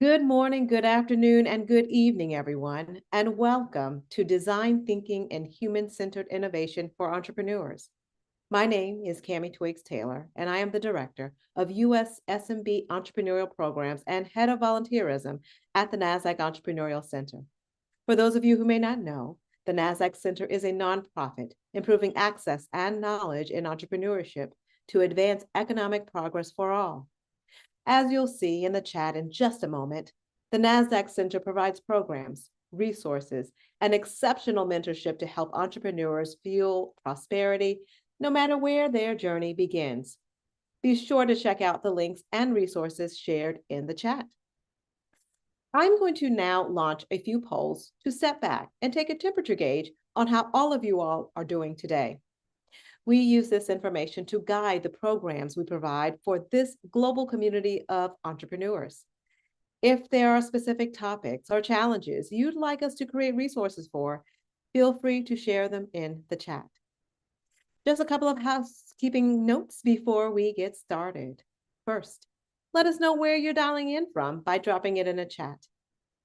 Good morning, good afternoon, and good evening, everyone, and welcome to Design Thinking and Human-Centered Innovation for Entrepreneurs. My name is Cami Twiggs Taylor, and I am the Director of U.S. SMB Entrepreneurial Programs and Head of Volunteerism at the Nasdaq Entrepreneurial Center. For those of you who may not know, the Nasdaq Center is a nonprofit improving access and knowledge in entrepreneurship to advance economic progress for all. As you'll see in the chat in just a moment, the Nasdaq Center provides programs, resources, and exceptional mentorship to help entrepreneurs fuel prosperity, no matter where their journey begins. Be sure to check out the links and resources shared in the chat. I'm going to now launch a few polls to step back and take a temperature gauge on how all of you all are doing today. We use this information to guide the programs we provide for this global community of entrepreneurs. If there are specific topics or challenges you'd like us to create resources for, feel free to share them in the chat. Just a couple of housekeeping notes before we get started. First, let us know where you're dialing in from by dropping it in a chat.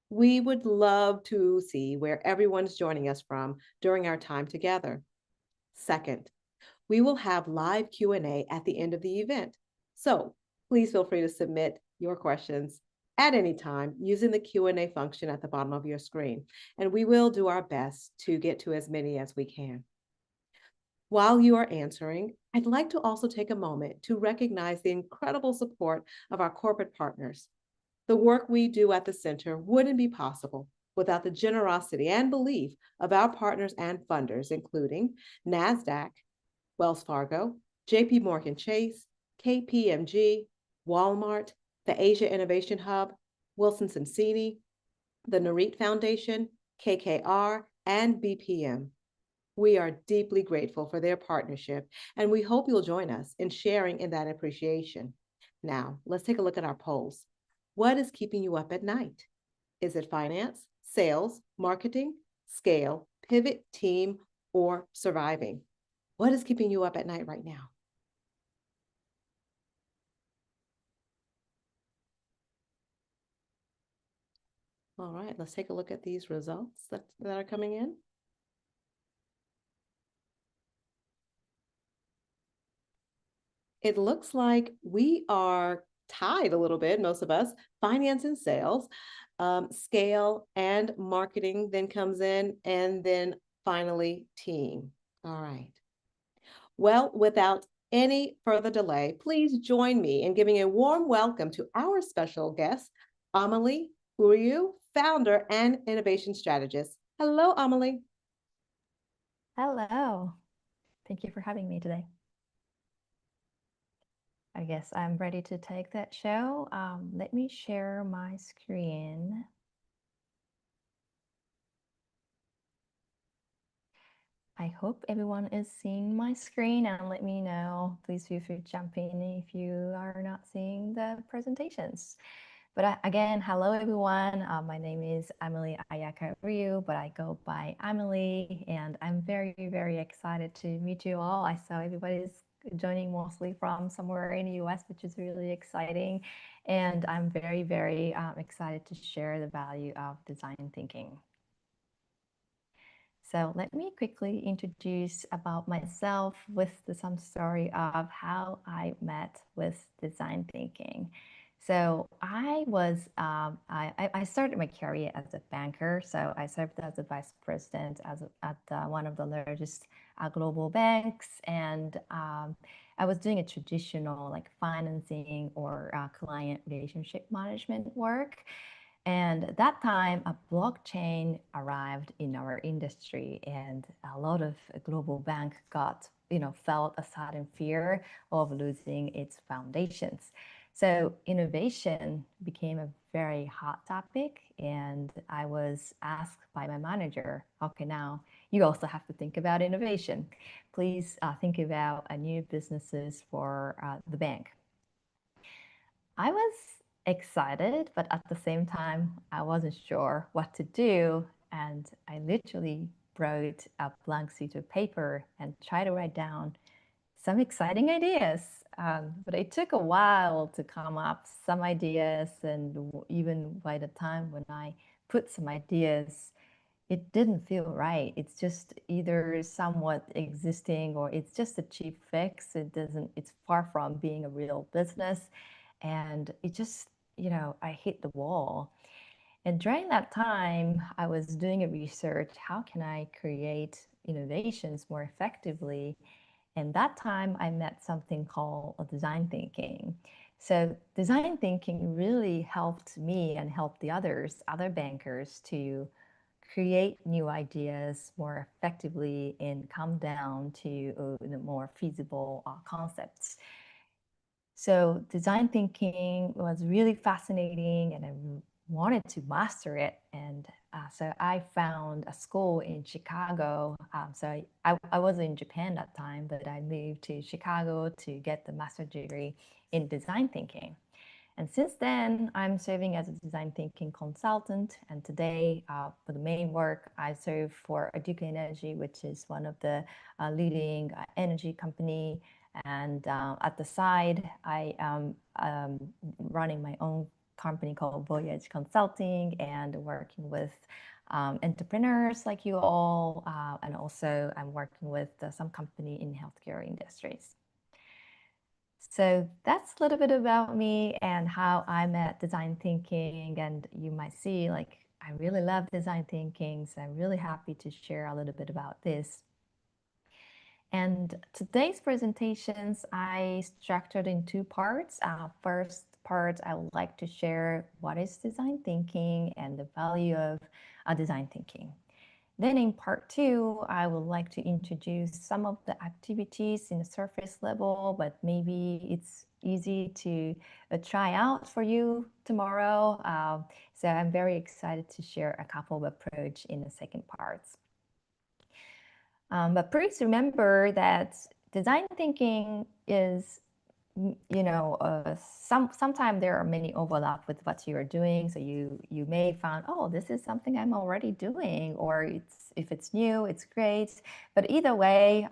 We would love to see where everyone's joining us from during our time together. Second, we will have live Q&A at the end of the event. So please feel free to submit your questions at any time using the Q&A function at the bottom of your screen, and we will do our best to get to as many as we can. While you are answering, I'd like to also take a moment to recognize the incredible support of our corporate partners. The work we do at the center wouldn't be possible without the generosity and belief of our partners and funders, including Nasdaq, Wells Fargo, JP Morgan Chase, KPMG, Walmart, the Asia Innovation Hub, Wilson Sonsini, the Narit Foundation, KKR, and BPM. We are deeply grateful for their partnership, and we hope you'll join us in sharing in that appreciation. Now, let's take a look at our polls. What is keeping you up at night? Is it finance, sales, marketing, scale, pivot, team, or surviving? What is keeping you up at night right now? All right, let's take a look at these results that are coming in. It looks like we are tied a little bit, most of us, finance and sales, scale and marketing then comes in, and then finally team. All right. Well, without any further delay, please join me in giving a warm welcome to our special guest, Amélie Uriu, founder and innovation strategist. Hello, Amélie. Hello. Thank you for having me today. I guess I'm ready to take that show. Let me share my screen. I hope everyone is seeing my screen, and let me know. Please feel free to jump in if you are not seeing the presentations. But again, hello everyone. My name is Amélie Uriu, but I go by Amélie, and I'm very, very excited to meet you all. I saw everybody's joining mostly from somewhere in the US, which is really exciting. And I'm very, very excited to share the value of design thinking. So let me quickly introduce about myself with some story of how I met with design thinking. So I was, I started my career as a banker. So I served as a vice president at one of the largest global banks. And I was doing a traditional like financing or client relationship management work. And at that time, a blockchain arrived in our industry, and a lot of global banks felt a sudden fear of losing its foundations. So innovation became a very hot topic, and I was asked by my manager, okay, now you also have to think about innovation. Please think about new businesses for the bank. I was excited, but at the same time, I wasn't sure what to do. And I literally wrote a blank sheet of paper and tried to write down some exciting ideas. But it took a while to come up some ideas, and even by the time when I put some ideas, it didn't feel right. It's just either somewhat existing or it's just a cheap fix. It's far from being a real business. And it just, I hit the wall. And during that time, I was doing a research, how can I create innovations more effectively? And that time I met something called design thinking. So design thinking really helped me and helped the other bankers to create new ideas more effectively and come down to more feasible concepts. So design thinking was really fascinating and I wanted to master it. And so I found a school in Chicago. I was in Japan that time, but I moved to Chicago to get the master's degree in design thinking. And since then, I'm serving as a design thinking consultant. And today, for the main work, I serve for Duke Energy, which is one of the leading energy company. And at the side, I am running my own company called Voyage Consulting and working with entrepreneurs like you all. And also, I'm working with some company in healthcare industries. So that's a little bit about me and how I met design thinking. And you might see, like, I really love design thinking. So I'm really happy to share a little bit about this. And today's presentations, I structured in two parts. First part, I would like to share what is design thinking and the value of design thinking. Then in part two, I would like to introduce some of the activities in the surface level, but maybe it's easy to try out for you tomorrow. So I'm very excited to share a couple of approach in the second parts. But please remember that design thinking is, sometimes there are many overlap with what you are doing. So you may find, oh, this is something I'm already doing, or if it's new, it's great. But either way,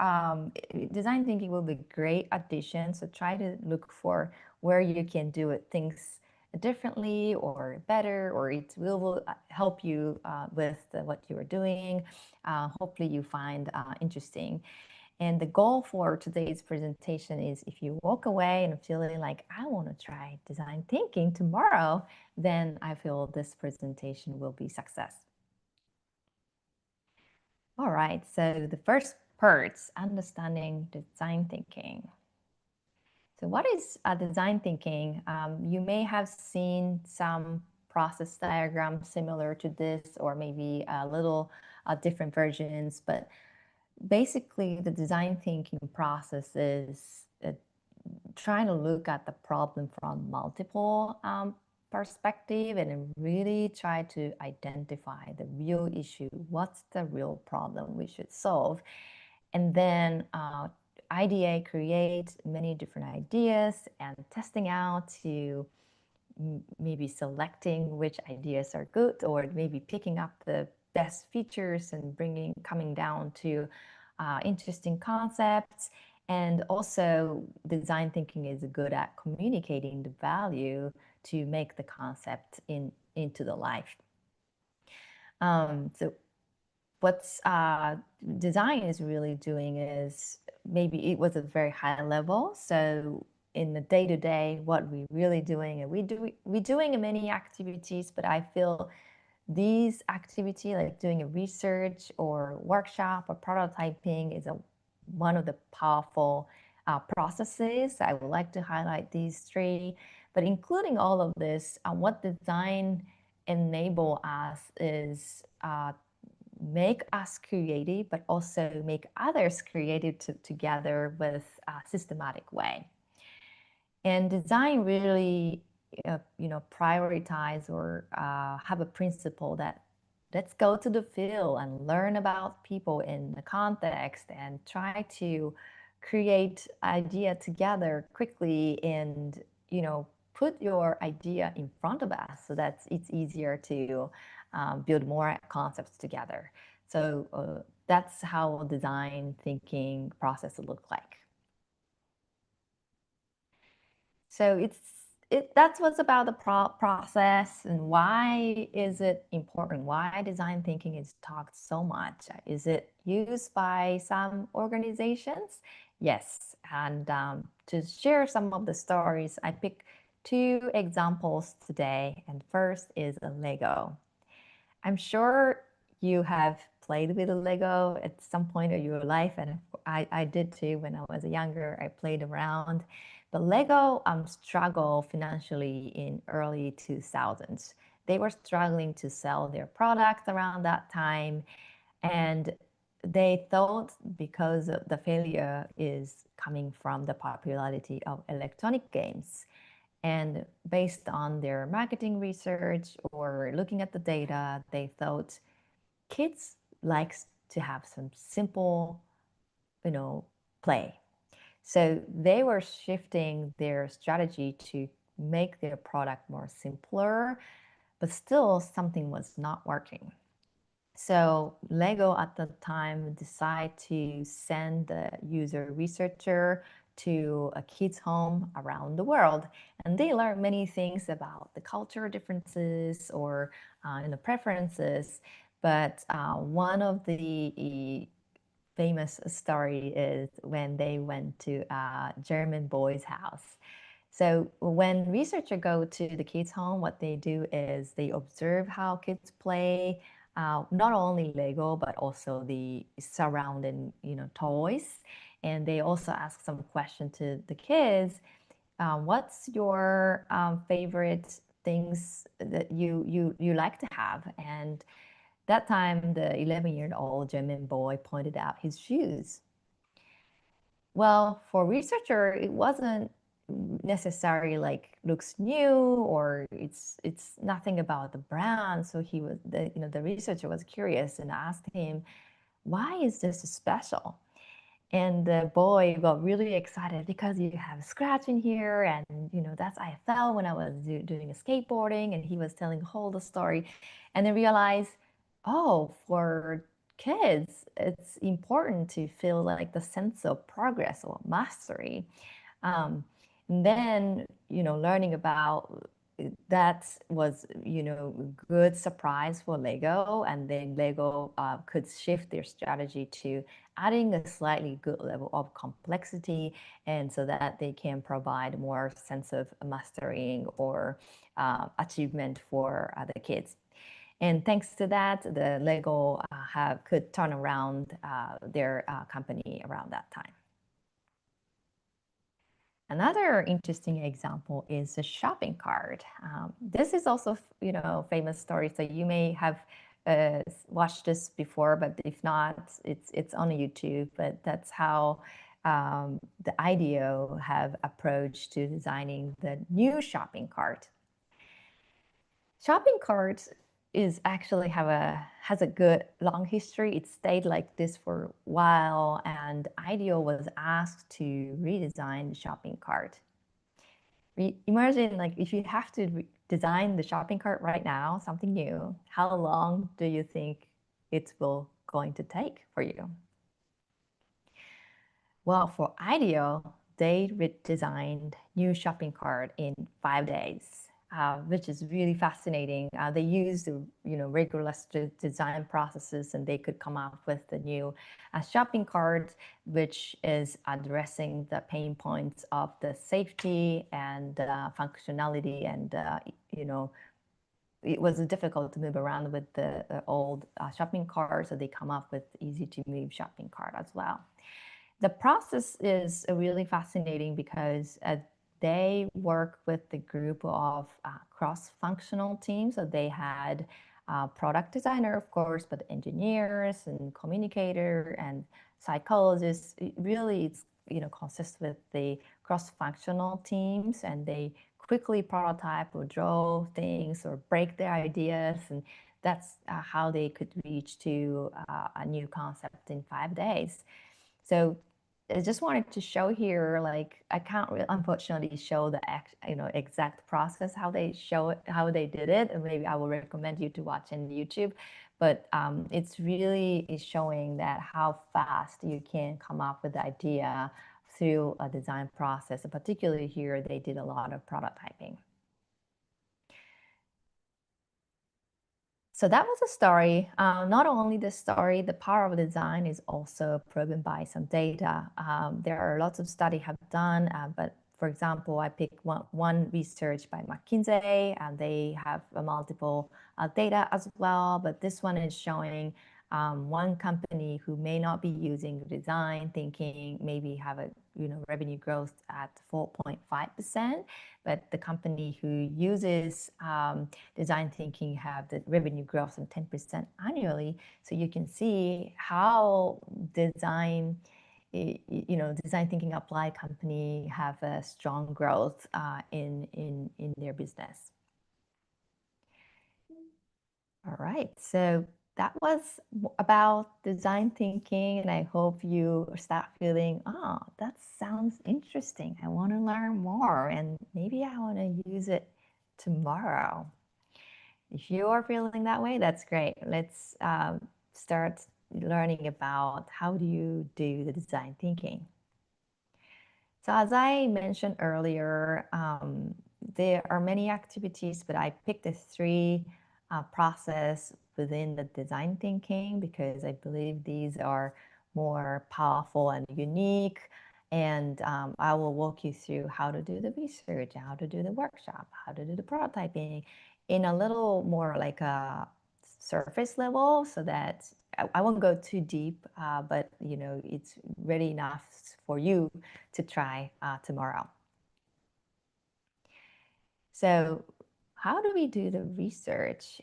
design thinking will be a great addition. So try to look for where you can do things differently or better, or it will help you with what you are doing. Hopefully you find interesting. And the goal for today's presentation is if you walk away and feeling like, I want to try design thinking tomorrow, then I feel this presentation will be success. All right, so the first part, understanding design thinking. So what is design thinking? You may have seen some process diagrams similar to this, or maybe a little different versions, but basically the design thinking process is trying to look at the problem from multiple perspective and really try to identify the real issue. What's the real problem we should solve? And then ideate, create many different ideas and testing out to maybe selecting which ideas are good, or maybe picking up the best features and coming down to interesting concepts. And also design thinking is good at communicating the value to make the concept into the life. So what's design is really doing is, maybe it was a very high level. So in the day-to-day, what we're really doing, and we're doing many activities, but I feel these activity, like doing a research or workshop or prototyping, is one of the powerful processes. I would like to highlight these three, but including all of this, what design enable us is make us creative, but also make others creative together with a systematic way. And design really, prioritize or have a principle that let's go to the field and learn about people in the context and try to create idea together quickly and, put your idea in front of us so that it's easier to build more concepts together. So that's how design thinking process will look like. So that's what's about the process, and why is it important? Why design thinking is talked so much? Is it used by some organizations? Yes. And to share some of the stories, I picked two examples today. And first is a Lego. I'm sure you have played with a Lego at some point of your life, and I did too when I was younger. I played around. But Lego struggled financially in early 2000s. They were struggling to sell their products around that time, and they thought because of the failure is coming from the popularity of electronic games. And based on their marketing research or looking at the data, they thought kids likes to have some simple, you know, play. So they were shifting their strategy to make their product more simpler, but still something was not working. So Lego at the time decided to send the user researcher to a kid's home around the world. And they learned many things about the cultural differences or preferences. But one of the famous story is when they went to a German boy's house. So when researchers go to the kids' home, what they do is they observe how kids play, not only Lego but also the surrounding toys, and they also ask some question to the kids. What's your favorite things that you like to have? And that time, the 11-year-old German boy pointed out his shoes. Well, for researcher, it wasn't necessarily like looks new or it's nothing about the brand. So he was the researcher was curious and asked him, why is this special? And the boy got really excited because you have a scratch in here, and that's I fell when I was doing a skateboarding, and he was telling whole the story, and then realized, oh, for kids, it's important to feel like the sense of progress or mastery. Um, and then, learning about that was, good surprise for Lego. And then Lego could shift their strategy to adding a slightly good level of complexity, and so that they can provide more sense of mastering or achievement for the kids. And thanks to that, the Lego could turn around their company around that time. Another interesting example is the shopping cart. This is also, famous story. So you may have watched this before, but if not, it's on YouTube. But that's how the IDEO have approached to designing the new shopping cart. Shopping cart is actually has a good long history. It stayed like this for a while, and IDEO was asked to redesign the shopping cart. Imagine like if you have to design the shopping cart right now, something new, how long do you think it will going to take for you? Well, for IDEO, they redesigned new shopping cart in 5 days, which is really fascinating. They used rigorous design processes, and they could come up with the new shopping cart, which is addressing the pain points of the safety and functionality, and it was difficult to move around with the old shopping cart, so they come up with easy to move shopping cart as well. The process is really fascinating because they work with the group of cross-functional teams. So they had product designer, of course, but engineers and communicator and psychologists. It really, it's consists with the cross-functional teams, and they quickly prototype or draw things or break their ideas, and that's how they could reach to a new concept in 5 days. So I just wanted to show here, like I can't really, unfortunately show the exact process how they show it, how they did it, and maybe I will recommend you to watch in YouTube. But it's really showing that how fast you can come up with the idea through a design process. Particularly here, they did a lot of prototyping. So that was a story. Not only the story, the power of design is also proven by some data. There are lots of studies have done, but for example, I picked one research by McKinsey, and they have multiple data as well. But this one is showing one company who may not be using design thinking, maybe have a revenue growth at 4.5%, but the company who uses design thinking have the revenue growth of 10% annually. So you can see how design thinking applied company have a strong growth in their business. All right, so that was about design thinking, and I hope you start feeling, oh, that sounds interesting. I want to learn more, and maybe I want to use it tomorrow. If you are feeling that way, that's great. Let's start learning about how do you do the design thinking. So as I mentioned earlier, there are many activities, but I picked the three process within the design thinking because I believe these are more powerful and unique. And I will walk you through how to do the research, how to do the workshop, how to do the prototyping in a little more like a surface level, so that I won't go too deep, but it's ready enough for you to try tomorrow. So how do we do the research?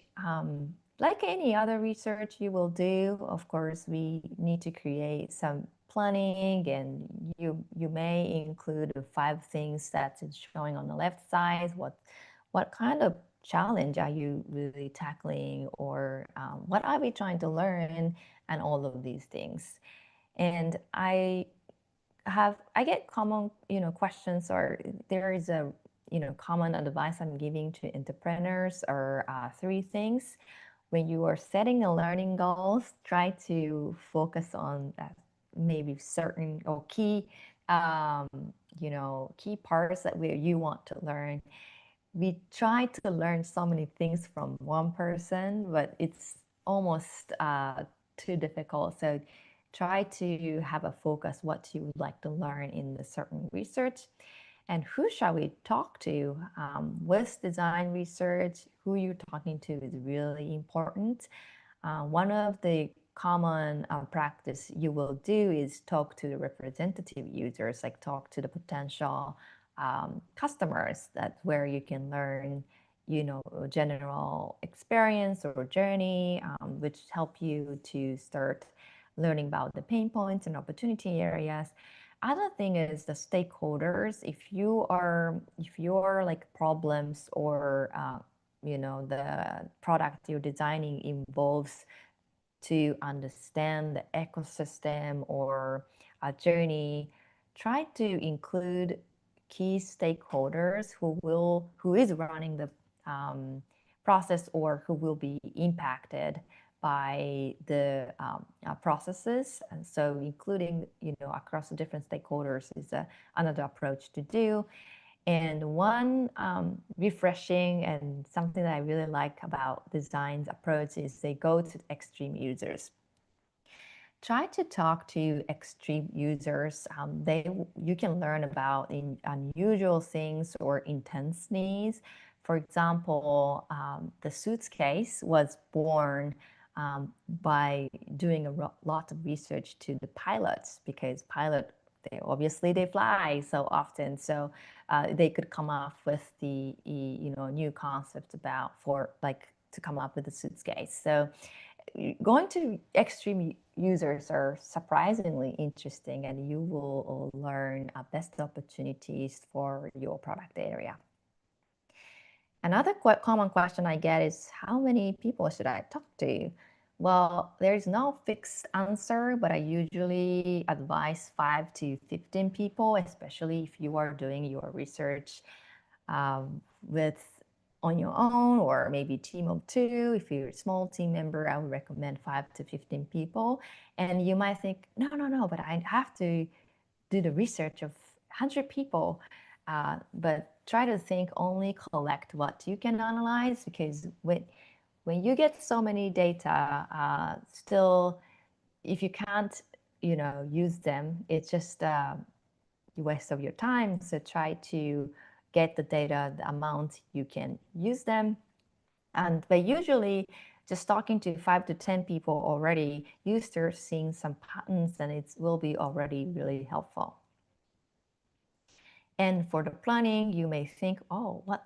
Like any other research you will do, of course, we need to create some planning, and you may include the 5 things that is showing on the left side. What kind of challenge are you really tackling, or what are we trying to learn, and all of these things. And I get common questions, or there is a common advice I'm giving to entrepreneurs, or 3 things. When you are setting the learning goals, try to focus on maybe certain or key key parts that you want to learn. We try to learn so many things from one person, but it's almost too difficult. So try to have a focus what you would like to learn in the certain research. And who shall we talk to? With design research, who you're talking to is really important. One of the common practice you will do is talk to the representative users, like talk to the potential customers. That's where you can learn general experience or journey, which help you to start learning about the pain points and opportunity areas. Other thing is the stakeholders. If your like problems or the product you're designing involves to understand the ecosystem or a journey, try to include key stakeholders who is running the process, or who will be impacted by the processes. And so including across the different stakeholders is another approach to do. And one refreshing and something that I really like about design's approach is they go to extreme users. Try to talk to extreme users. You can learn about unusual things or intense needs. For example, the suitcase was born by doing a lot of research to the pilots, because they fly so often, so they could come up with the new concept to come up with a suitcase. So going to extreme users are surprisingly interesting, and you will learn best opportunities for your product area. Another quite common question I get is, how many people should I talk to? Well, there is no fixed answer, but I usually advise 5 to 15 people, especially if you are doing your research on your own, or maybe team of 2. If you're a small team member, I would recommend 5 to 15 people. And you might think, no, but I have to do the research of 100 people, but try to think only collect what you can analyze, because when you get so many data, still, if you can't, use them, it's just a waste of your time. So try to get the data, the amount you can use them. But usually, just talking to 5 to 10 people already, you start seeing some patterns, and it will be already really helpful. And for the planning, you may think, oh, what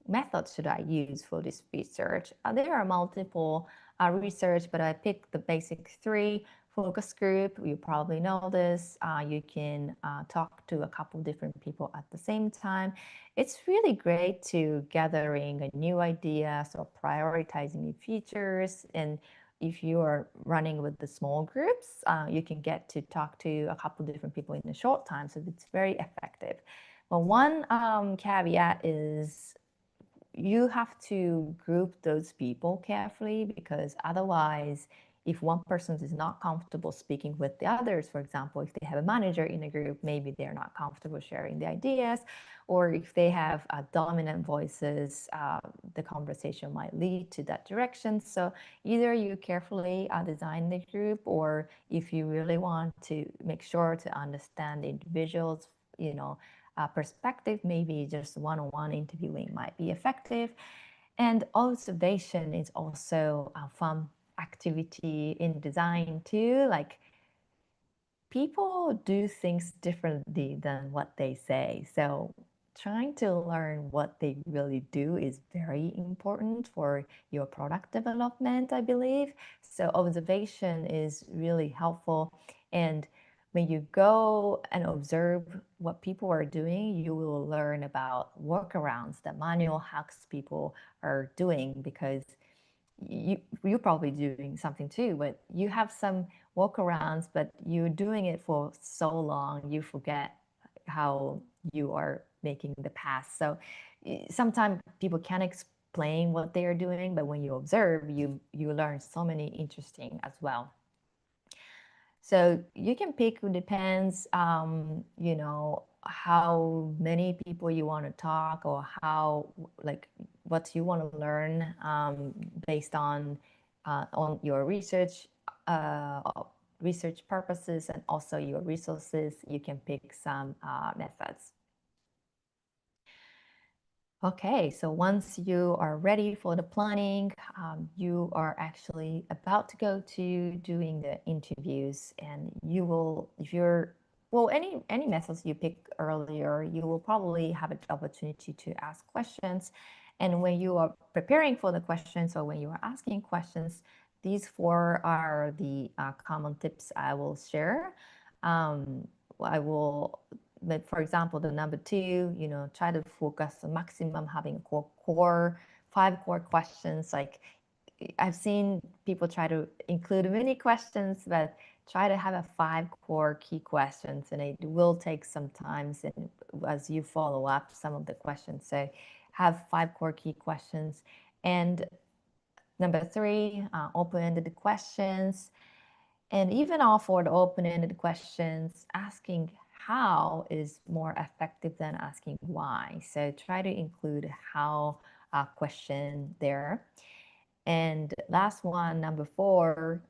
method should I use for this research? There are multiple research, but I picked the basic 3. Focus group, you probably know this. You can talk to a couple different people at the same time. It's really great to gathering a new ideas or prioritizing new features. And if you are running with the small groups, you can get to talk to a couple different people in a short time. So it's very effective. But one caveat is you have to group those people carefully, because otherwise, if one person is not comfortable speaking with the others, for example, if they have a manager in a group, maybe they're not comfortable sharing the ideas, or if they have dominant voices, the conversation might lead to that direction. So either you carefully design the group, or if you really want to make sure to understand the individuals, perspective, maybe just one-on-one interviewing might be effective. And observation is also a fun activity in design too. Like, people do things differently than what they say. So trying to learn what they really do is very important for your product development, I believe. So observation is really helpful. And when you go and observe what people are doing, you will learn about workarounds, that manual hacks people are doing, because you're probably doing something too, but you have some workarounds, but you're doing it for so long, you forget how you are making the past. So sometimes people can't explain what they are doing, but when you observe, you learn so many interesting as well. So you can pick, it depends, how many people you want to talk, or how, like, what you want to learn, based on your research purposes, and also your resources. You can pick some methods. Okay, so once you are ready for the planning, you are actually about to go to doing the interviews, and you will, if you're, well, any methods you picked earlier, you will probably have an opportunity to ask questions. And when you are preparing for the questions, or when you are asking questions, these 4 are the common tips I will share. I will, but for example, the number 2, try to focus the maximum, having core 5 core questions. Like, I've seen people try to include many questions, but try to have a 5 core key questions, and it will take some time as you follow up some of the questions. So have 5 core key questions. And number 3, open-ended questions. And even all for the open-ended questions, asking how is more effective than asking why. So try to include how question there. And last one, number 4,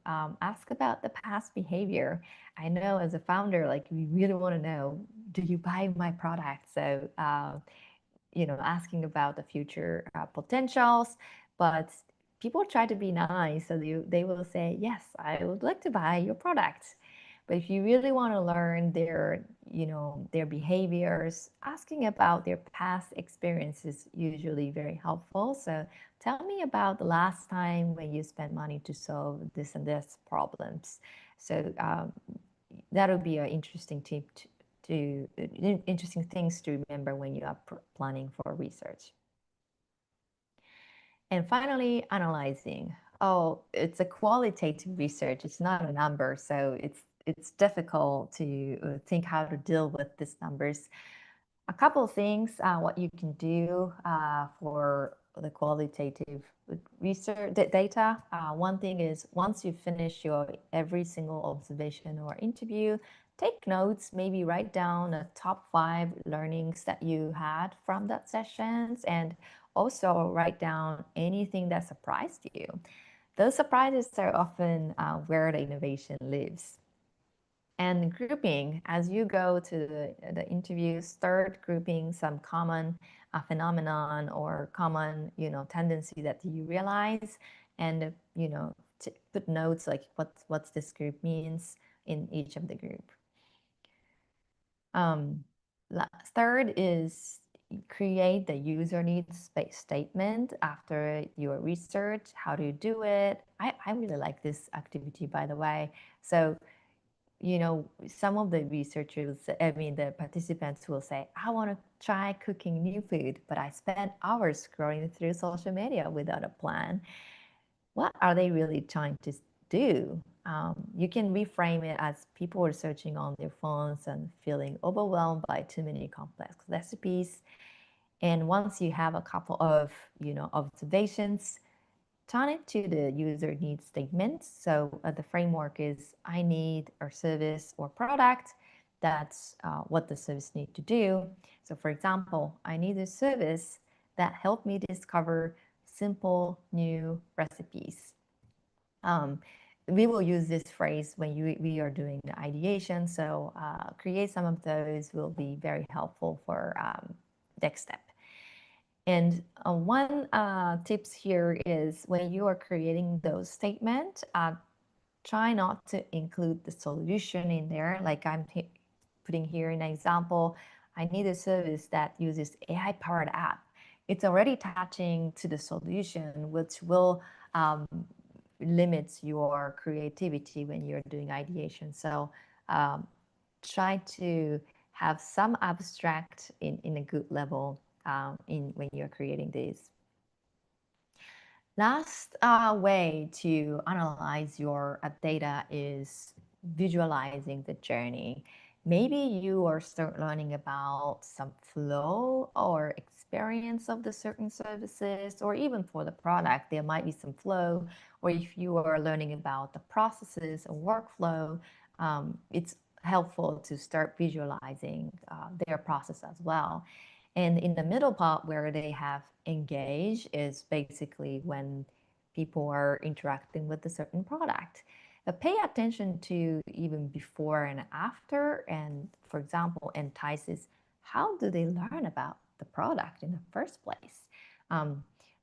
ask about the past behavior. I know as a founder, like, we really want to know, do you buy my product? So, asking about the future potentials, but people try to be nice, so they will say, yes, I would like to buy your product. But if you really want to learn their behaviors, asking about their past experience is usually very helpful. So tell me about the last time when you spent money to solve this and this problems. So that'll be an interesting tip to interesting things to remember when you are planning for research. And finally, analyzing. Oh, it's a qualitative research. It's not a number, so it's difficult to think how to deal with these numbers. A couple of things what you can do for the qualitative research data. One thing is, once you finish your every single observation or interview, take notes, maybe write down the top 5 learnings that you had from that sessions, and also write down anything that surprised you. Those surprises are often where the innovation lives. And grouping, as you go to the interview, start grouping some common phenomenon or common, tendency that you realize, and, put notes like what's this group means in each of the group. Third is create the user needs statement after your research. How do you do it? I really like this activity, by the way. So, some of the researchers, the participants will say, I want to try cooking new food, but I spent hours scrolling through social media without a plan. What are they really trying to do? You can reframe it as people are searching on their phones and feeling overwhelmed by too many complex recipes. And once you have a couple of, observations, turn it to the user needs statement. So the framework is I need a service or product. That's what the service need to do. So for example, I need a service that help me discover simple new recipes. We will use this phrase when we are doing the ideation. So create some of those will be very helpful for next step. And one tips here is when you are creating those statements, try not to include the solution in there. Like I'm putting here an example, I need a service that uses AI-powered app. It's already attaching to the solution, which will limit your creativity when you're doing ideation. So try to have some abstract in a good level when you're creating these. Last way to analyze your data is visualizing the journey. Maybe you are start learning about some flow or experience of the certain services, or even for the product, there might be some flow. Or if you are learning about the processes and workflow, it's helpful to start visualizing their process as well. And in the middle part where they have engage is basically when people are interacting with a certain product. But pay attention to even before and after, and for example, entices, how do they learn about the product in the first place?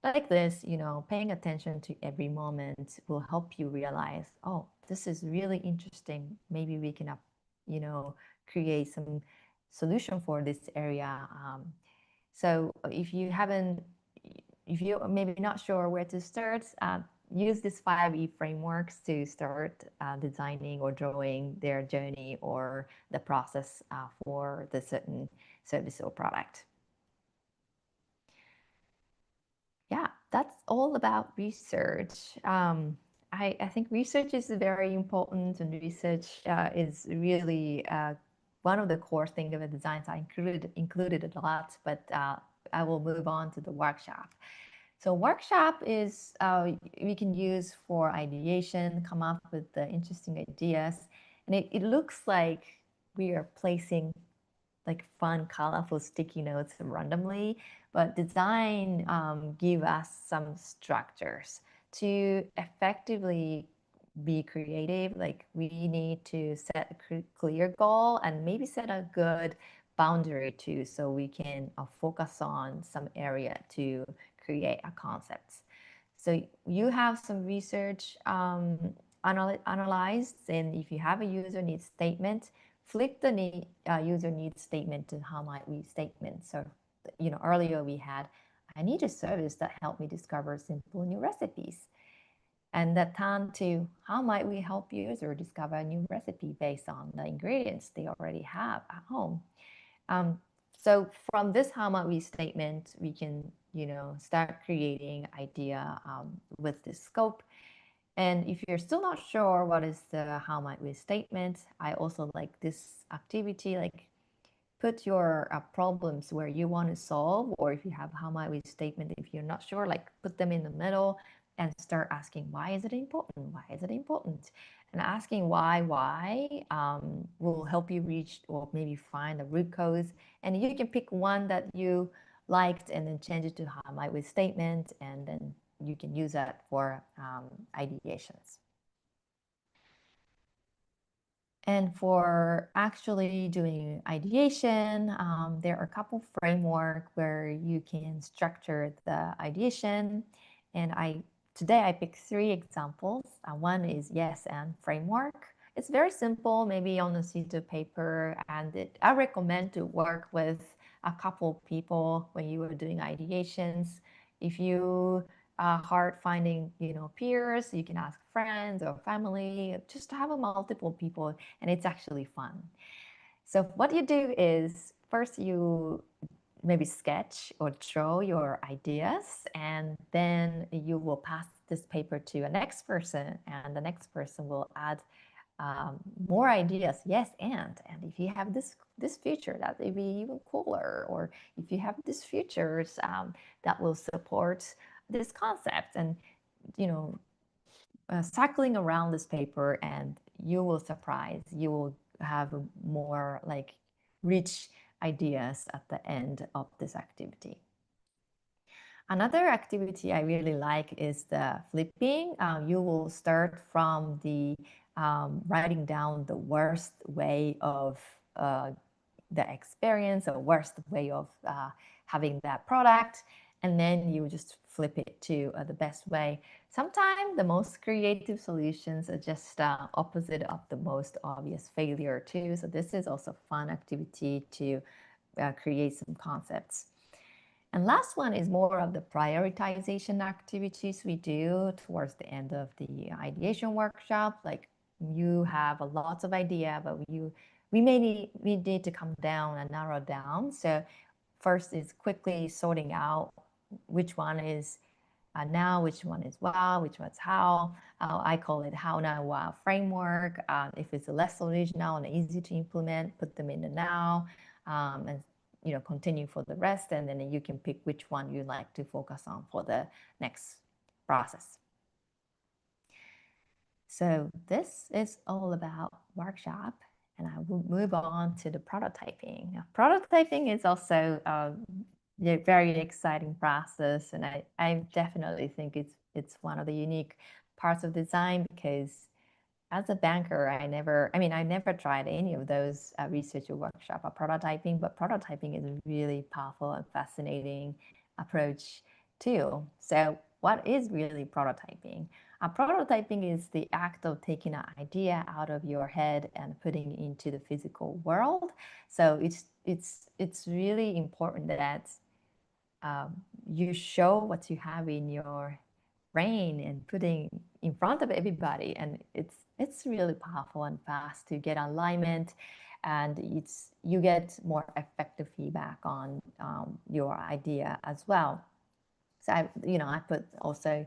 Like this, paying attention to every moment will help you realize, oh, this is really interesting. Maybe we can, create some solution for this area. So if you're maybe not sure where to start, use these 5E frameworks to start designing or drawing their journey or the process for the certain service or product. Yeah, that's all about research. I think research is very important, and research is really one of the core things of a design. So I included it a lot, but I will move on to the workshop. So workshop is we can use for ideation, come up with the interesting ideas, and it looks like we are placing like fun, colorful sticky notes randomly, but design give us some structures to effectively be creative. Like we need to set a clear goal and maybe set a good boundary too, so we can focus on some area to create a concept. So you have some research analyzed, and if you have a user needs statement, flip the user needs statement to how might we statement. So, earlier we had, I need a service that helped me discover simple new recipes. And that turned to how might we help user discover a new recipe based on the ingredients they already have at home. So from this how might we statement, we can, start creating idea with this scope. And if you're still not sure what is the how might we statement, I also like this activity, like put your problems where you want to solve, or if you have how might we statement, if you're not sure, like put them in the middle and start asking, why is it important? Why is it important? And asking why will help you reach or maybe find the root cause. And you can pick one that you liked and then change it to highlight with statement, and then you can use that for ideations. And for actually doing ideation, there are a couple framework where you can structure the ideation. And today I picked 3 examples. One is yes and framework. It's very simple, maybe on a sheet of paper, and I recommend to work with a couple people when you are doing ideations. If you hard finding, peers, you can ask friends or family, just have a multiple people, and it's actually fun. So what you do is first you maybe sketch or draw your ideas, and then you will pass this paper to a next person, and the next person will add more ideas. Yes, and if you have this feature, that would be even cooler, or if you have these features that will support this concept, and cycling around this paper, and you will surprise, you will have more like rich ideas at the end of this activity. Another activity I really like is the flipping. You will start from the writing down the worst way of the experience, or worst way of having that product, and then you just flip it to the best way. Sometimes the most creative solutions are just opposite of the most obvious failure too. So this is also a fun activity to create some concepts. And last one is more of the prioritization activities we do towards the end of the ideation workshop. Like, you have a lots of idea, but we need to come down and narrow down. So first is quickly sorting out which one is now, which one is wow, which one's how. I call it how, now, wow framework. If it's less original and easy to implement, put them in the now, and continue for the rest, and then you can pick which one you like to focus on for the next process. So this is all about workshop, and I will move on to the prototyping. Now, prototyping is also a very exciting process, and I definitely think it's one of the unique parts of design, because as a banker, I never tried any of those research or workshop or prototyping, but prototyping is a really powerful and fascinating approach too. So what is really prototyping? Prototyping is the act of taking an idea out of your head and putting it into the physical world. So it's really important that you show what you have in your brain and putting in front of everybody, and it's really powerful and fast to get alignment, and you get more effective feedback on your idea as well. So I put also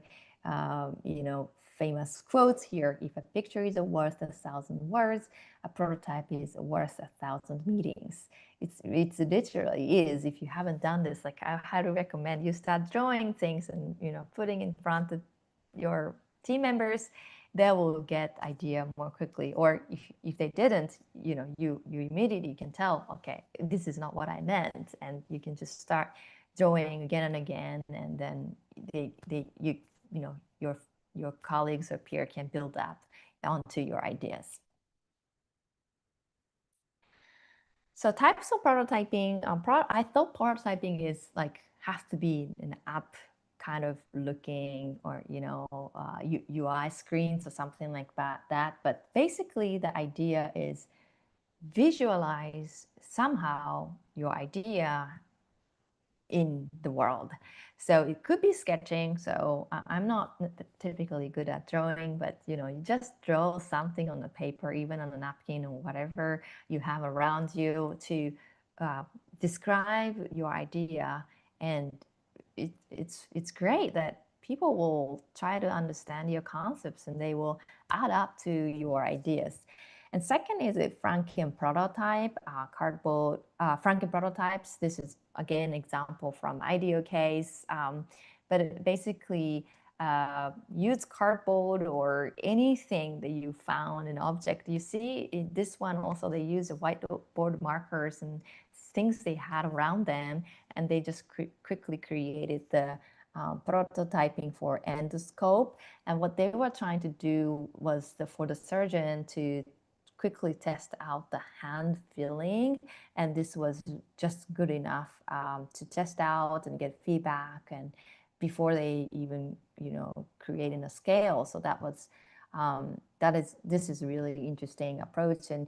famous quotes here. If a picture is worth 1,000 words, a prototype is worth 1,000 meetings. It's literally is. If you haven't done this, like, I highly recommend you start drawing things and putting in front of your team members. They will get idea more quickly. Or if they didn't, you immediately can tell, okay, this is not what I meant, and you can just start drawing again and again, and then your colleagues or peer can build that onto your ideas. So types of prototyping. I thought prototyping is like has to be an app kind of looking, or UI screens or something like that. But basically, the idea is visualize somehow your idea in the world. So it could be sketching. So I'm not typically good at drawing, but you just draw something on the paper, even on a napkin or whatever you have around you, to describe your idea. And it's great that people will try to understand your concepts, and they will add up to your ideas. And second is a Franken prototype, cardboard Franken prototypes. This is again example from IDEO case, but basically use cardboard or anything that you found, an object. You see in this one also they use whiteboard markers and things they had around them, and they just quickly created the prototyping for endoscope. And what they were trying to do was for the surgeon to quickly test out the hand feeling, and this was just good enough to test out and get feedback, and before they even creating a scale. So that was this is really interesting approach, and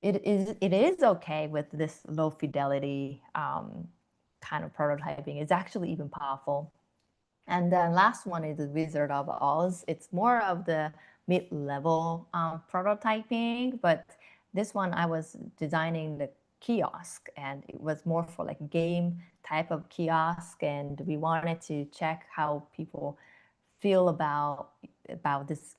it is okay with this low fidelity kind of prototyping. It's actually even powerful. And then last one is the Wizard of Oz. It's more of the mid-level prototyping, but this one I was designing the kiosk, and it was more for like game type of kiosk, and we wanted to check how people feel about this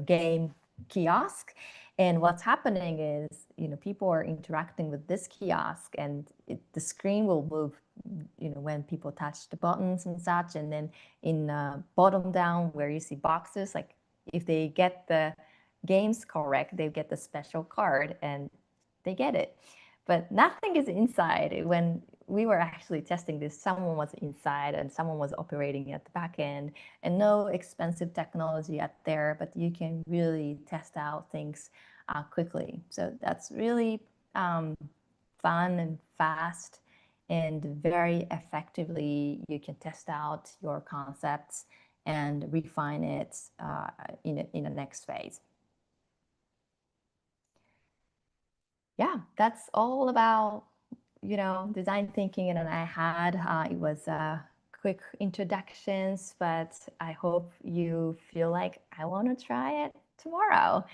game kiosk. And what's happening is people are interacting with this kiosk, and the screen will move when people touch the buttons and such. And then in bottom down where you see boxes, like if they get the games correct, they get the special card and they get it. But nothing is inside. When we were actually testing this, someone was inside and someone was operating at the back end, and no expensive technology out there, but you can really test out things quickly. So that's really fun and fast, and very effectively you can test out your concepts and refine it in the next phase. Yeah, that's all about design thinking. And I had it was quick introductions, but I hope you feel like I want to try it tomorrow.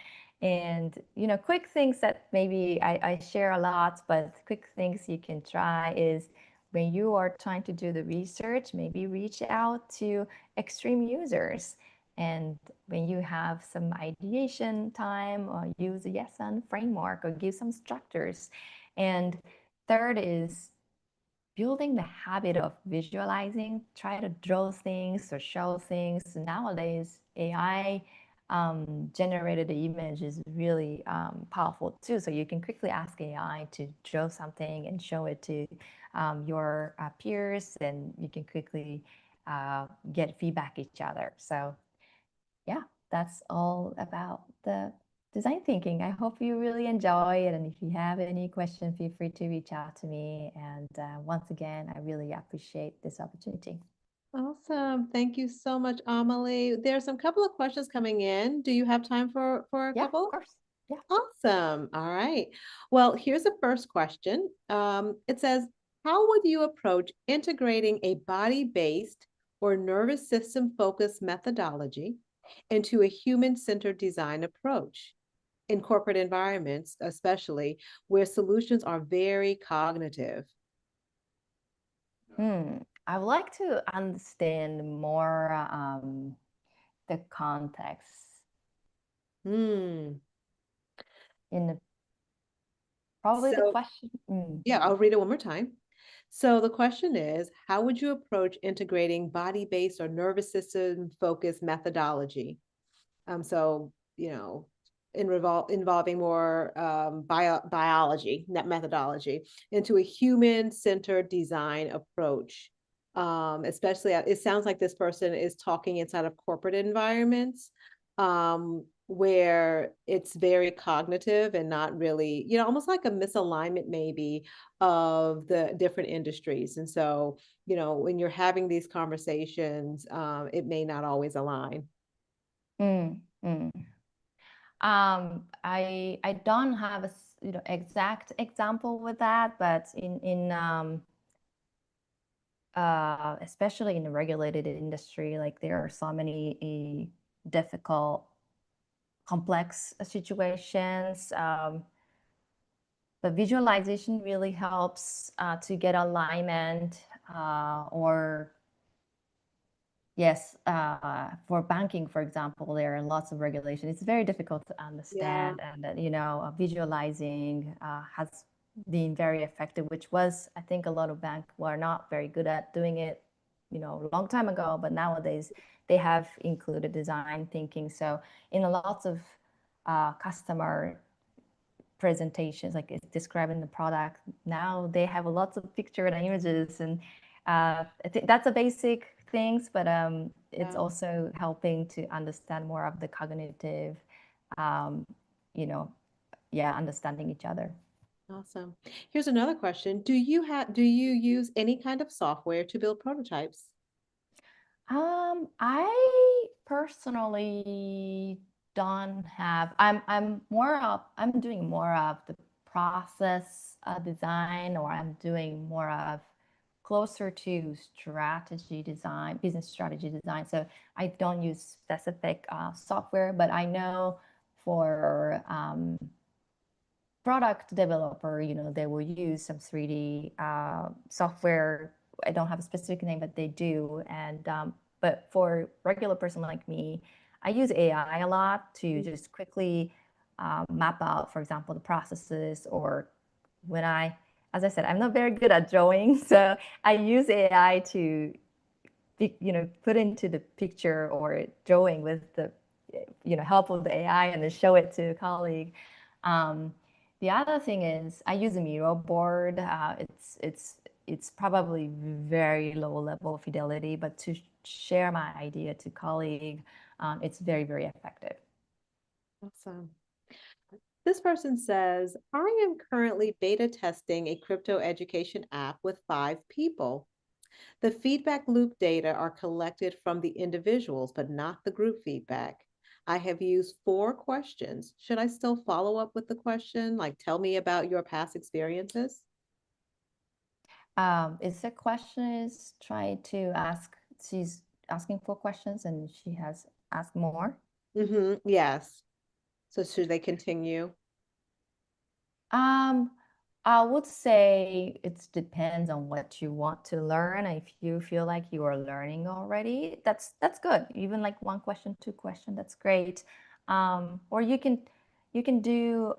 And quick things that maybe I share a lot, but quick things you can try is when you are trying to do the research, maybe reach out to extreme users. And when you have some ideation time, or use a yes and framework, or give some structures. And third is building the habit of visualizing. Try to draw things or show things. Nowadays, AI generated image is really powerful too. So you can quickly ask AI to draw something and show it to your peers, and you can quickly get feedback each other. So yeah, that's all about the design thinking. I hope you really enjoy it. And if you have any questions, feel free to reach out to me. And once again, I really appreciate this opportunity. Awesome. Thank you so much, Amelie. There's some couple of questions coming in. Do you have time for a Yeah, of couple? course. Yeah. Awesome. All right. Well, here's the first question. It says, how would you approach integrating a body-based or nervous system-focused methodology into a human-centered design approach in corporate environments, especially where solutions are very cognitive? I would like to understand more the context Hmm. in probably the So, question. yeah, I'll read it one more time. So the question is, how would you approach integrating body-based or nervous system-focused methodology? So, involving more biology, net methodology, into a human-centered design approach. Especially, it sounds like this person is talking inside of corporate environments, where it's very cognitive and not really, almost like a misalignment maybe of the different industries. And so, when you're having these conversations, it may not always align. Mm, mm. I don't have a exact example with that, but in especially in the regulated industry, like there are so many difficult, complex situations. But visualization really helps to get alignment, or yes, for banking, for example, there are lots of regulations. It's very difficult to Yeah. understand, and visualizing has been very effective, which was, I think, a lot of banks were not very good at doing it, a long time ago. But nowadays, they have included design thinking. So in a lots of customer presentations, like it's describing the product, now they have lots of picture and images, and I think that's a basic things, but it's Yeah. also helping to understand more of the cognitive, um, you know, yeah, understanding each other. Awesome. Here's another question. Do you use any kind of software to build prototypes? I personally don't have. I'm doing more of the process design, or I'm doing more of closer to strategy design, business strategy design. So I don't use specific software, but I know for product developer, they will use some 3D software. I don't have a specific name, but they do. And but for regular person like me, I use AI a lot to Mm. just quickly map out, for example, the processes. Or when as I said, I'm not very good at drawing, so I use AI to put into the picture or drawing with the help of the AI, and then show it to a colleague. Um, the other thing is I use a mural board. It's probably very low level fidelity, but to share my idea to colleague, it's very, very effective. Awesome. This person says, I am currently beta testing a crypto education app with 5 people. The feedback loop data are collected from the individuals, but not the group feedback. I have used 4 questions. Should I still follow up with the question? Like, tell me about your past experiences? Is the question is try to ask, she's asking for questions and she has asked more. Yes. So should they continue? Um, I would say it depends on what you want to learn. If you feel like you are learning already, that's good. Even like 1 question, 2 question, that's great. Or you can do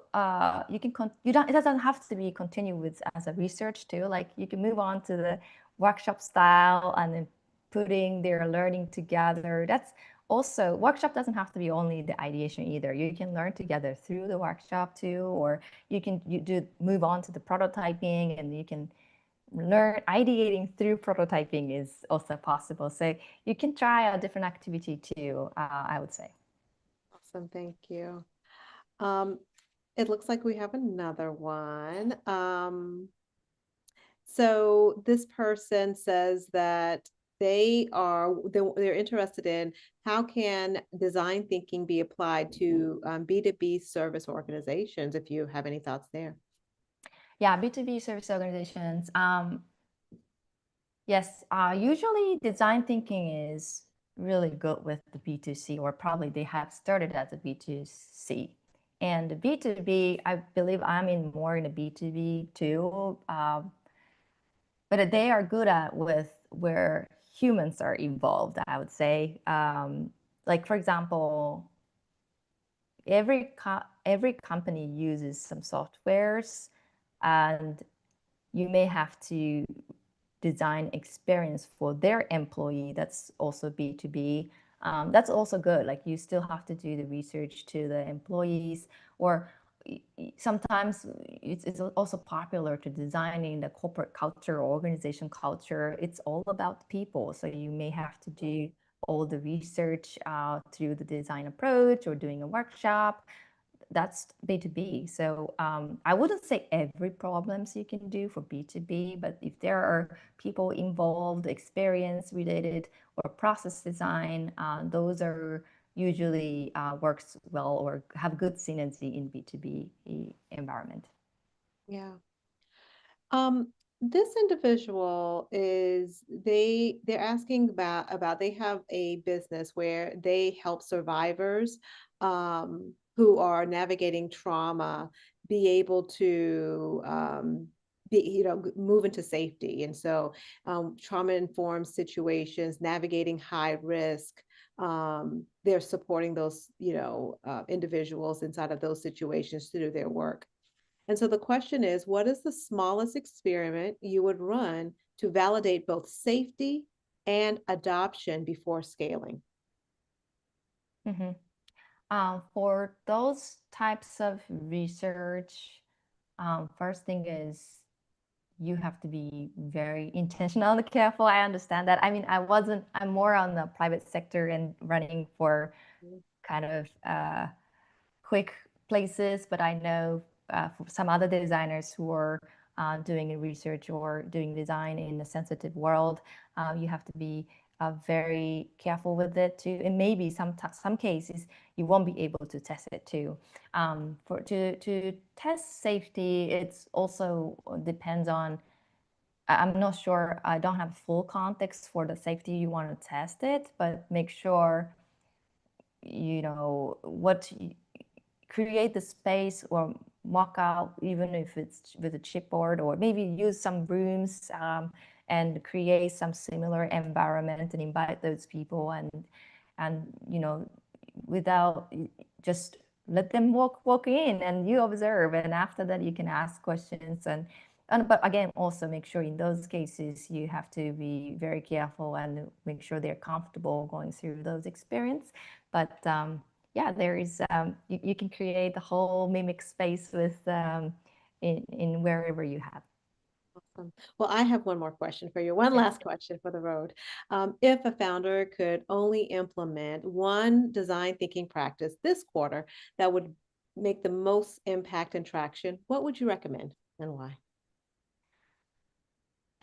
you can you don't, it doesn't have to be continue with as a research too. Like you can move on to the workshop style, and then putting their learning together. That's also, workshop doesn't have to be only the ideation either. You can learn together through the workshop too, or you do move on to the prototyping, and you can learn ideating through prototyping is also possible. So you can try a different activity too, I would say. Awesome. Thank you. Um, it looks like we have another one. So this person says that they're interested in how can design thinking be applied to B2B service organizations, if you have any thoughts there. Yeah, B2B service organizations. Yes, usually design thinking is really good with the B2C, or probably they have started as a B2C. And the B2B, I believe I'm in more in a B2B too. But they are good at with where humans are involved, I would say. Like for example, every company uses some softwares, and you may have to design experience for their employee. That's also B2B. That's also good. Like you still have to do the research to the employees, or sometimes it's also popular to designing the corporate culture or organization culture. It's all about people. So you may have to do all the research through the design approach or doing a workshop. That's B2B. So I wouldn't say every problems you can do for B2B, but if there are people involved, experience related, or process design, those are usually works well or have good synergy in B2B environment. Yeah. Um, this individual they're asking about they have a business where they help survivors who are navigating trauma be able to move into safety. And so trauma informed situations, navigating high risk, they're supporting those individuals inside of those situations to do their work. And so the question is, what is the smallest experiment you would run to validate both safety and adoption before scaling? Mhm. For those types of research, first thing is you have to be very intentional and careful. I understand that. I mean, I'm more on the private sector and running for kind of quick places, but I know for some other designers who are doing research or doing design in a sensitive world, you have to be very careful with it too. And maybe some cases you won't be able to test it too. To test safety, it's also depends on. I'm not sure. I don't have full context for the safety you want to test it, but make sure you know what create the space or mock out, even if it's with a chipboard, or maybe use some rooms and create some similar environment and invite those people and without just let them walk in and you observe, and after that you can ask questions and but again also make sure in those cases you have to be very careful and make sure they're comfortable going through those experience. But yeah, there is you can create the whole mimic space with in wherever you have. Awesome. Well, I have one more question for you. One Yeah. last question for the road. If a founder could only implement one design thinking practice this quarter that would make the most impact and traction, what would you recommend and why?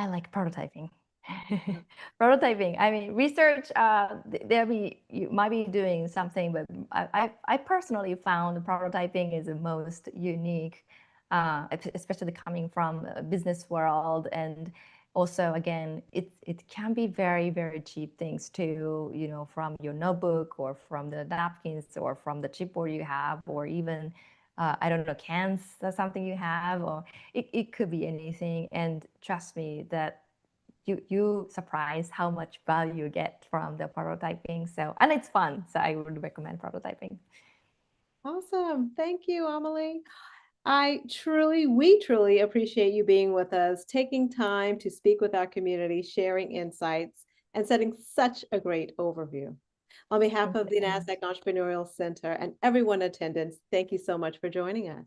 I like prototyping. Prototyping. I mean, research. There be you might be doing something, but I personally found prototyping is the most unique, especially coming from a business world, and also again, it can be very cheap things too. You know, from your notebook or from the napkins or from the chipboard you have, or even I don't know, cans or something you have, or it could be anything. And trust me that you surprise how much value you get from the prototyping. So, and it's fun. So I would recommend prototyping. Awesome. Thank you, Amelie. We truly appreciate you being with us, taking time to speak with our community, sharing insights, and setting such a great overview. On behalf Thank of you the so much. NASDAQ Entrepreneurial Center and everyone in attendance, thank you so much for joining us.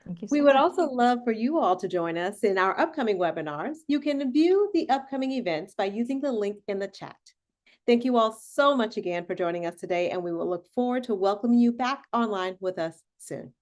Thank you We so would much. also love for you all to join us in our upcoming webinars. You can view the upcoming events by using the link in the chat. Thank you all so much again for joining us today, and we will look forward to welcoming you back online with us soon.